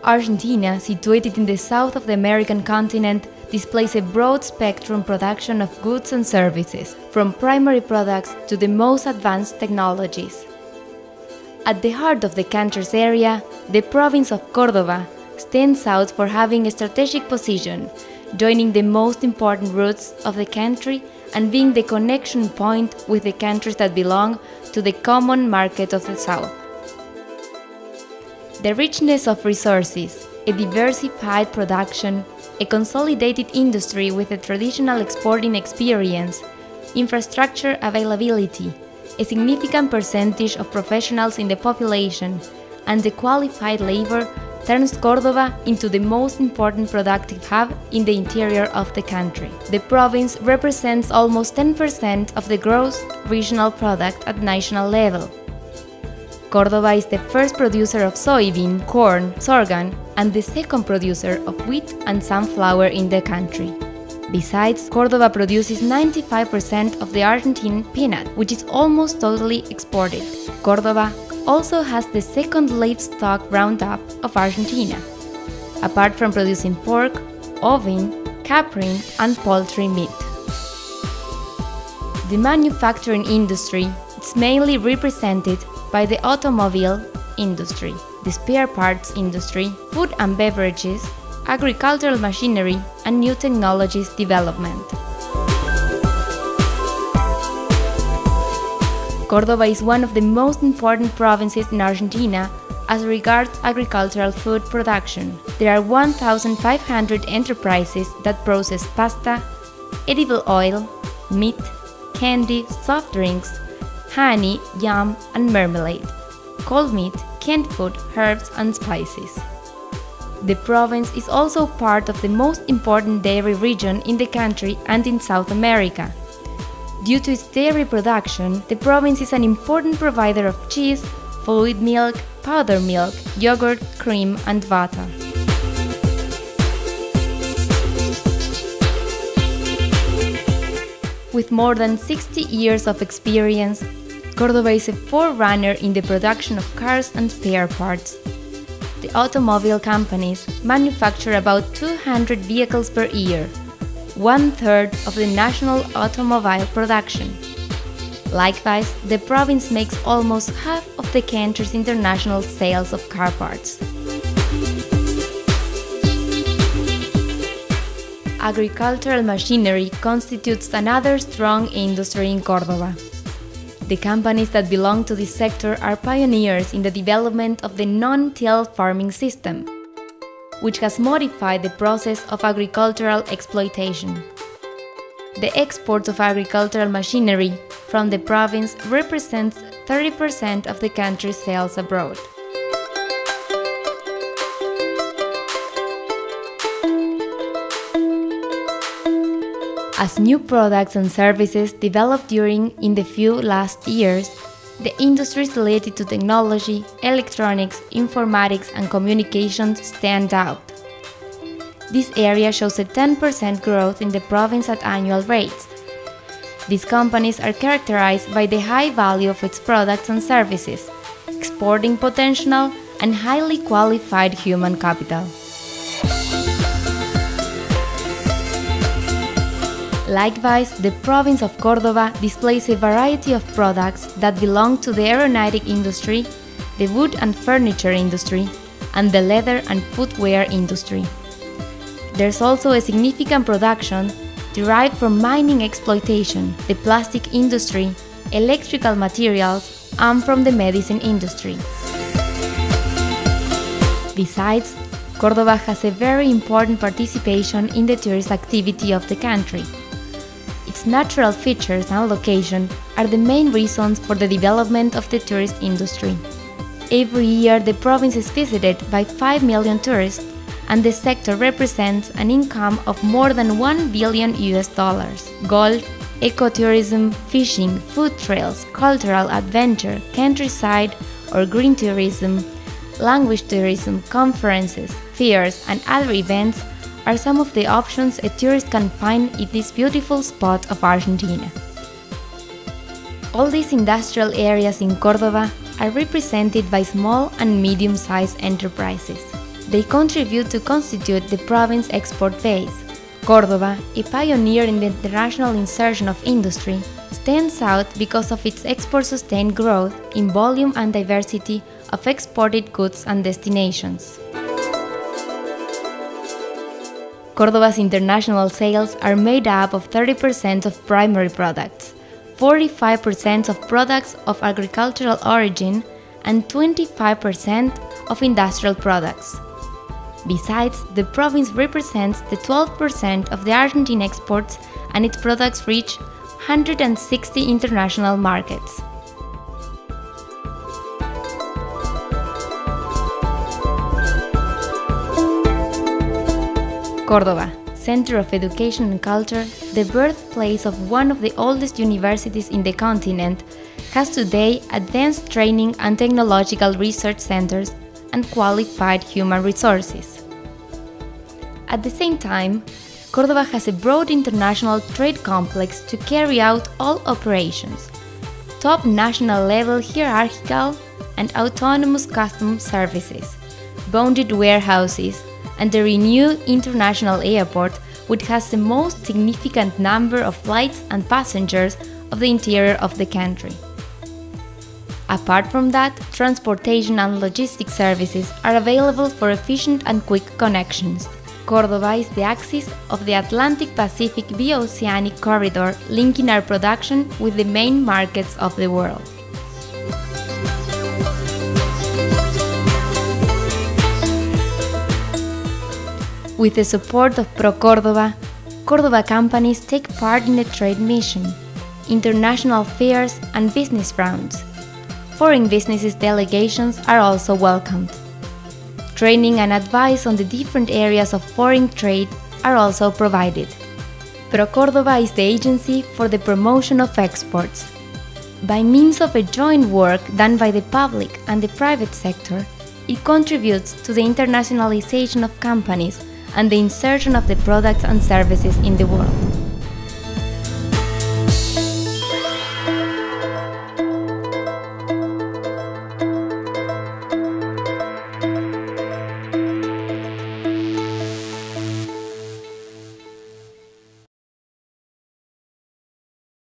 Argentina, situated in the south of the American continent, displays a broad-spectrum production of goods and services, from primary products to the most advanced technologies. At the heart of the country's area, the province of Córdoba stands out for having a strategic position, joining the most important routes of the country and being the connection point with the countries that belong to the common market of the south. The richness of resources, a diversified production, a consolidated industry with a traditional exporting experience, infrastructure availability, a significant percentage of professionals in the population, and the qualified labor turns Córdoba into the most important productive hub in the interior of the country. The province represents almost 10% of the gross regional product at national level. Córdoba is the first producer of soybean, corn, sorghum, and the second producer of wheat and sunflower in the country. Besides, Córdoba produces 95% of the Argentine peanut, which is almost totally exported. Córdoba also has the second livestock roundup of Argentina, apart from producing pork, ovine, caprine, and poultry meat. The manufacturing industry is mainly represented by the automobile industry, the spare parts industry, food and beverages, agricultural machinery, and new technologies development. Córdoba is one of the most important provinces in Argentina as regards agricultural food production. There are 1,500 enterprises that process pasta, edible oil, meat, candy, soft drinks, honey, jam, and marmalade, cold meat, canned food, herbs, and spices. The province is also part of the most important dairy region in the country and in South America. Due to its dairy production, the province is an important provider of cheese, fluid milk, powder milk, yogurt, cream, and butter. With more than 60 years of experience, Córdoba is a forerunner in the production of cars and spare parts. The automobile companies manufacture about 200 vehicles per year, one-third of the national automobile production. Likewise, the province makes almost half of the country's international sales of car parts. Agricultural machinery constitutes another strong industry in Córdoba. The companies that belong to this sector are pioneers in the development of the non-till farming system, which has modified the process of agricultural exploitation. The exports of agricultural machinery from the province represents 30% of the country's sales abroad. As new products and services developed in the few last years, the industries related to technology, electronics, informatics, and communications stand out. This area shows a 10% growth in the province at annual rates. These companies are characterized by the high value of its products and services, exporting potential, and highly qualified human capital. Likewise, the province of Córdoba displays a variety of products that belong to the aeronautic industry, the wood and furniture industry, and the leather and footwear industry. There's also a significant production derived from mining exploitation, the plastic industry, electrical materials, and from the medicine industry. Besides, Córdoba has a very important participation in the tourist activity of the country. Its natural features and location are the main reasons for the development of the tourist industry. Every year, the province is visited by 5 million tourists, and the sector represents an income of more than $1 billion. Gold, ecotourism, fishing, food trails, cultural adventure, countryside or green tourism, language tourism, conferences, fairs, and other events are some of the options a tourist can find in this beautiful spot of Argentina. All these industrial areas in Córdoba are represented by small and medium-sized enterprises. They contribute to constitute the province's export base. Córdoba, a pioneer in the international insertion of industry, stands out because of its export-sustained growth in volume and diversity of exported goods and destinations. Córdoba's international sales are made up of 30% of primary products, 45% of products of agricultural origin, and 25% of industrial products. Besides, the province represents the 12% of the Argentine exports, and its products reach 160 international markets. Córdoba, center of education and culture, the birthplace of one of the oldest universities in the continent, has today advanced training and technological research centers and qualified human resources. At the same time, Córdoba has a broad international trade complex to carry out all operations, top national level hierarchical and autonomous customs services, bonded warehouses, and a renewed international airport which has the most significant number of flights and passengers of the interior of the country. Apart from that, transportation and logistics services are available for efficient and quick connections. Córdoba is the axis of the Atlantic-Pacific Bio-Oceanic corridor linking our production with the main markets of the world. With the support of ProCórdoba, Córdoba companies take part in the trade mission, international fairs and business rounds. Foreign businesses delegations are also welcomed. Training and advice on the different areas of foreign trade are also provided. ProCórdoba is the agency for the promotion of exports. By means of a joint work done by the public and the private sector, it contributes to the internationalization of companies and the insertion of the products and services in the world.